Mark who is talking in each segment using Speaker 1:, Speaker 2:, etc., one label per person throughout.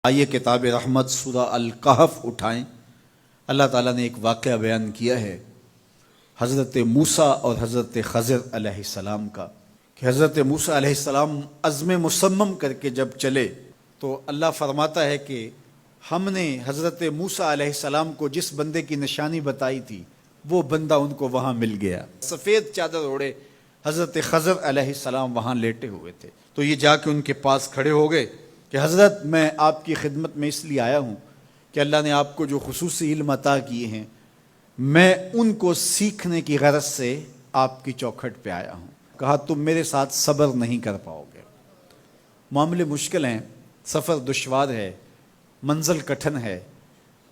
Speaker 1: آئیے کتاب رحمت سورہ الکہف اٹھائیں۔ اللہ تعالیٰ نے ایک واقعہ بیان کیا ہے حضرت موسیٰ اور حضرت خضر علیہ السلام کا، کہ حضرت موسیٰ علیہ السلام عزم مصمم کر کے جب چلے تو اللہ فرماتا ہے کہ ہم نے حضرت موسیٰ علیہ السلام کو جس بندے کی نشانی بتائی تھی وہ بندہ ان کو وہاں مل گیا۔ سفید چادر اوڑے حضرت خضر علیہ السلام وہاں لیٹے ہوئے تھے، تو یہ جا کے ان کے پاس کھڑے ہو گئے کہ حضرت میں آپ کی خدمت میں اس لیے آیا ہوں کہ اللہ نے آپ کو جو خصوصی علم عطا کیے ہیں میں ان کو سیکھنے کی غرض سے آپ کی چوکھٹ پہ آیا ہوں۔ کہا تم میرے ساتھ صبر نہیں کر پاؤ گے، معاملے مشکل ہیں، سفر دشوار ہے، منزل کٹھن ہے،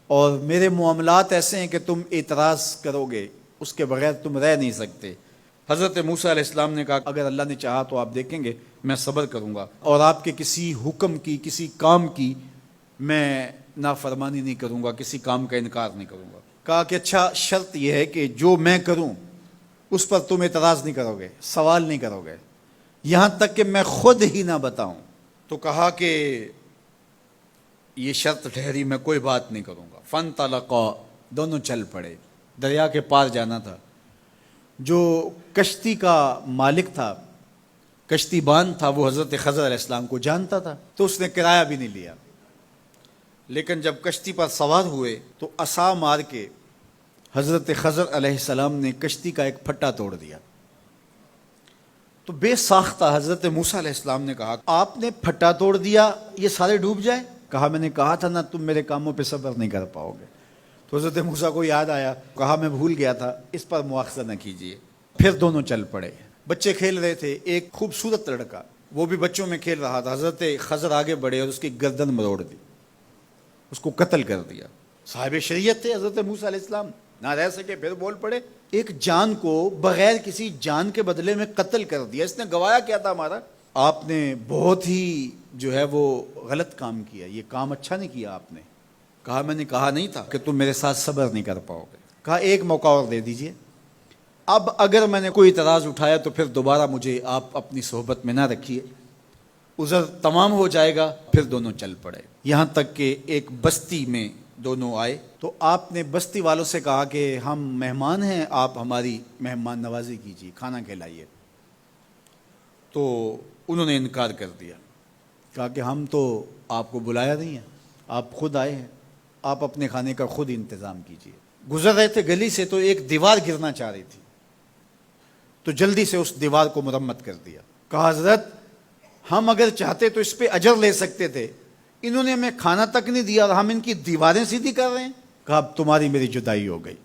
Speaker 1: اور میرے معاملات ایسے ہیں کہ تم اعتراض کرو گے اس کے بغیر تم رہ نہیں سکتے۔ حضرت موسیٰ علیہ السلام نے کہا اگر اللہ نے چاہا تو آپ دیکھیں گے میں صبر کروں گا اور آپ کے کسی حکم کی کسی کام کی میں نافرمانی نہیں کروں گا، کسی کام کا انکار نہیں کروں گا۔ کہا کہ اچھا شرط یہ ہے کہ جو میں کروں اس پر تم اعتراض نہیں کرو گے، سوال نہیں کرو گے، یہاں تک کہ میں خود ہی نہ بتاؤں۔ تو کہا کہ یہ شرط ٹھہری، میں کوئی بات نہیں کروں گا۔ فانطلقا، دونوں چل پڑے، دریا کے پار جانا تھا۔ جو کشتی کا مالک تھا، کشتی بان تھا، وہ حضرت خضر علیہ السلام کو جانتا تھا تو اس نے کرایہ بھی نہیں لیا، لیکن جب کشتی پر سوار ہوئے تو عصا مار کے حضرت خضر علیہ السلام نے کشتی کا ایک پھٹا توڑ دیا۔ تو بے ساختہ حضرت موسیٰ علیہ السلام نے کہا آپ نے پھٹا توڑ دیا، یہ سارے ڈوب جائیں؟ کہا میں نے کہا تھا نا تم میرے کاموں پہ صبر نہیں کر پاؤ گے۔ تو حضرت موسیٰ کو یاد آیا، کہا میں بھول گیا تھا، اس پر مواخذہ نہ کیجیے۔ پھر دونوں چل پڑے، بچے کھیل رہے تھے، ایک خوبصورت لڑکا وہ بھی بچوں میں کھیل رہا تھا۔ حضرت خضر آگے بڑھے اور اس کی گردن مروڑ دی، اس کو قتل کر دیا۔ صاحب شریعت تھے حضرت موسیٰ علیہ السلام، نہ رہ سکے، پھر بول پڑے ایک جان کو بغیر کسی جان کے بدلے میں قتل کر دیا، اس نے گوایا کیا تھا ہمارا؟ آپ نے بہت ہی جو ہے وہ غلط کام کیا، یہ کام اچھا نہیں کیا آپ نے۔ کہا میں نے کہا نہیں تھا کہ تم میرے ساتھ صبر نہیں کر پاؤ گے۔ کہا ایک موقع اور دے دیجئے، اب اگر میں نے کوئی اعتراض اٹھایا تو پھر دوبارہ مجھے آپ اپنی صحبت میں نہ رکھیے، عذر تمام ہو جائے گا۔ پھر دونوں چل پڑے، یہاں تک کہ ایک بستی میں دونوں آئے تو آپ نے بستی والوں سے کہا کہ ہم مہمان ہیں، آپ ہماری مہمان نوازی کیجیے، کھانا کھلائیے۔ تو انہوں نے انکار کر دیا، کہا کہ ہم تو آپ کو بلایا نہیں ہے، آپ خود آئے ہیں، آپ اپنے کھانے کا خود انتظام کیجیے۔ گزر رہے تھے گلی سے تو ایک دیوار گرنا چاہ رہی تھی، تو جلدی سے اس دیوار کو مرمت کر دیا۔ کہا حضرت ہم اگر چاہتے تو اس پہ اجر لے سکتے تھے، انہوں نے ہمیں کھانا تک نہیں دیا اور ہم ان کی دیواریں سیدھی کر رہے ہیں۔ کہا اب تمہاری میری جدائی ہو گئی،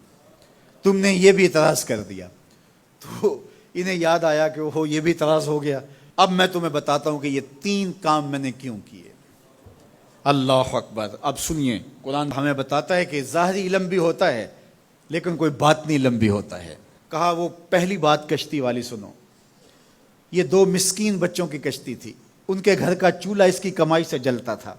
Speaker 1: تم نے یہ بھی اعتراض کر دیا۔ تو انہیں یاد آیا کہ وہ یہ بھی اعتراض ہو گیا، اب میں تمہیں بتاتا ہوں کہ یہ 3 کام میں نے کیوں کیے۔ اللہ اکبر۔ اب سنیے، قرآن ہمیں بتاتا ہے کہ ظاہری علم بھی ہوتا ہے لیکن کوئی باطنی علم بھی ہوتا ہے۔ کہا وہ پہلی بات کشتی والی سنو، یہ 2 مسکین بچوں کی کشتی تھی، ان کے گھر کا چولہا اس کی کمائی سے جلتا تھا۔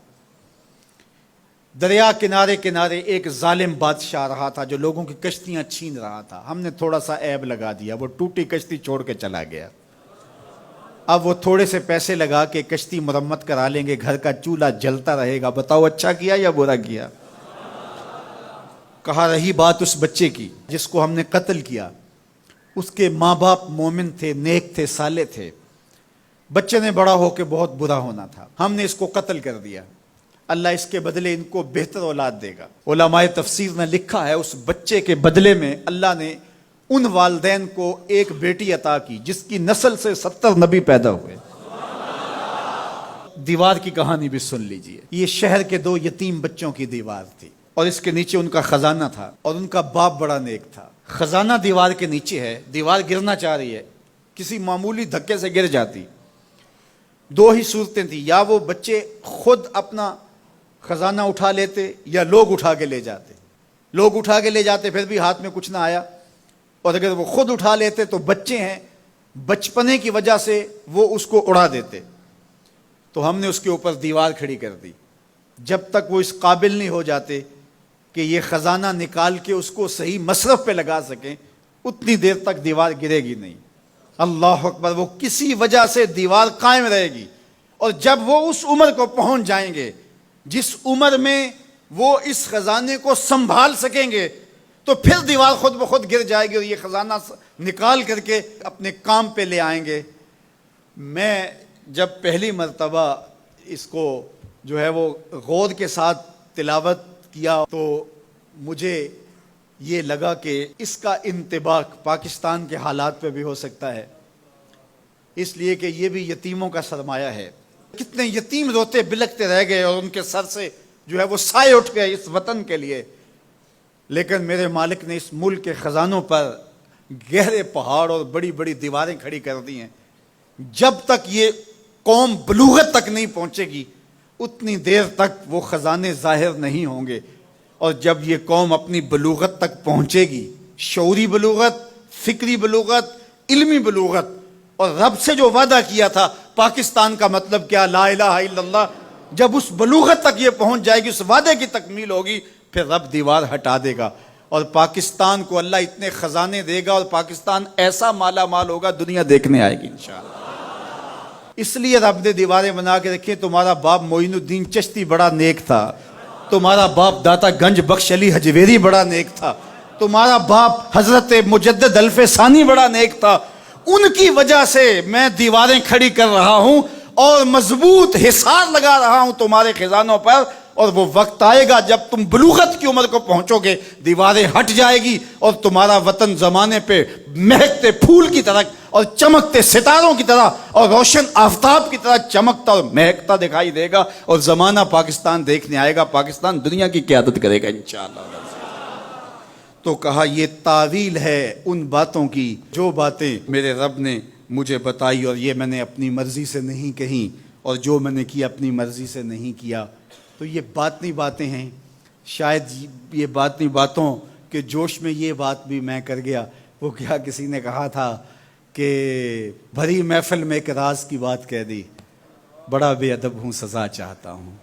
Speaker 1: دریا کنارے کنارے ایک ظالم بادشاہ رہا تھا جو لوگوں کی کشتیاں چھین رہا تھا، ہم نے تھوڑا سا عیب لگا دیا، وہ ٹوٹی کشتی چھوڑ کے چلا گیا۔ اب وہ تھوڑے سے پیسے لگا کے کشتی مرمت کرا لیں گے، گھر کا چولہا جلتا رہے گا، بتاؤ اچھا کیا یا برا کیا؟ کہا رہی بات اس بچے کی جس کو ہم نے قتل کیا، اس کے ماں باپ مومن تھے، نیک تھے، صالح تھے، بچے نے بڑا ہو کے بہت برا ہونا تھا، ہم نے اس کو قتل کر دیا، اللہ اس کے بدلے ان کو بہتر اولاد دے گا۔ علماء تفسیر نے لکھا ہے اس بچے کے بدلے میں اللہ نے ان والدین کو ایک بیٹی عطا کی جس کی نسل سے 70 نبی پیدا ہوئے۔ دیوار کی کہانی بھی سن لیجئے، یہ شہر کے 2 یتیم بچوں کی دیوار تھی اور اس کے نیچے ان کا خزانہ تھا اور ان کا باپ بڑا نیک تھا۔ خزانہ دیوار کے نیچے ہے، دیوار گرنا چاہ رہی ہے، کسی معمولی دھکے سے گر جاتی۔ 2 ہی صورتیں تھیں، یا وہ بچے خود اپنا خزانہ اٹھا لیتے یا لوگ اٹھا کے لے جاتے۔ لوگ اٹھا کے لے جاتے پھر بھی ہاتھ میں کچھ نہ آیا، اور اگر وہ خود اٹھا لیتے تو بچے ہیں، بچپنے کی وجہ سے وہ اس کو اڑا دیتے۔ تو ہم نے اس کے اوپر دیوار کھڑی کر دی، جب تک وہ اس قابل نہیں ہو جاتے کہ یہ خزانہ نکال کے اس کو صحیح مصرف پہ لگا سکیں، اتنی دیر تک دیوار گرے گی نہیں۔ اللہ اکبر۔ وہ کسی وجہ سے دیوار قائم رہے گی، اور جب وہ اس عمر کو پہنچ جائیں گے جس عمر میں وہ اس خزانے کو سنبھال سکیں گے تو پھر دیوار خود بخود گر جائے گی اور یہ خزانہ نکال کر کے اپنے کام پہ لے آئیں گے۔ میں جب پہلی مرتبہ اس کو جو ہے وہ غور کے ساتھ تلاوت کیا تو مجھے یہ لگا کہ اس کا انطباق پاکستان کے حالات پہ بھی ہو سکتا ہے، اس لیے کہ یہ بھی یتیموں کا سرمایہ ہے۔ کتنے یتیم روتے بلکتے رہ گئے اور ان کے سر سے جو ہے وہ سائے اٹھ گئے اس وطن کے لیے، لیکن میرے مالک نے اس ملک کے خزانوں پر گہرے پہاڑ اور بڑی بڑی دیواریں کھڑی کر دی ہیں۔ جب تک یہ قوم بلوغت تک نہیں پہنچے گی اتنی دیر تک وہ خزانے ظاہر نہیں ہوں گے، اور جب یہ قوم اپنی بلوغت تک پہنچے گی، شعوری بلوغت، فکری بلوغت، علمی بلوغت، اور رب سے جو وعدہ کیا تھا پاکستان کا مطلب کیا، لا الہ الا اللہ، جب اس بلوغت تک یہ پہنچ جائے گی، اس وعدے کی تکمیل ہوگی، پھر رب دیوار ہٹا دے گا اور پاکستان کو اللہ اتنے خزانے دے گا اور پاکستان ایسا مالا مال ہوگا دنیا دیکھنے آئے گی انشاءاللہ۔ اس لیے رب نے دیواریں بنا کے رکھی۔ تمہارا باپ معین الدین چشتی بڑا نیک تھا، تمہارا باپ داتا گنج بخش علی حجویری بڑا نیک تھا، تمہارا باپ حضرت مجدد الف ثانی بڑا نیک تھا، ان کی وجہ سے میں دیواریں کھڑی کر رہا ہوں اور مضبوط حصار لگا رہا ہوں تمہارے خزانوں پر، اور وہ وقت آئے گا جب تم بلوغت کی عمر کو پہنچو گے دیواریں ہٹ جائے گی اور تمہارا وطن زمانے پہ مہکتے پھول کی طرح اور چمکتے ستاروں کی طرح اور روشن آفتاب کی طرح چمکتا اور مہکتا دکھائی دے گا، اور زمانہ پاکستان دیکھنے آئے گا، پاکستان دنیا کی قیادت کرے گا انشاءاللہ۔ تو کہا یہ تعویل ہے ان باتوں کی جو باتیں میرے رب نے مجھے بتائی، اور یہ میں نے اپنی مرضی سے نہیں کہیں، اور جو میں نے کیا اپنی مرضی سے نہیں کیا۔ تو یہ باطنی باتیں ہیں، شاید یہ باطنی باتوں کے جوش میں یہ بات بھی میں کر گیا۔ وہ کیا کسی نے کہا تھا کہ بھری محفل میں ایک راز کی بات کہہ دی، بڑا بے ادب ہوں سزا چاہتا ہوں۔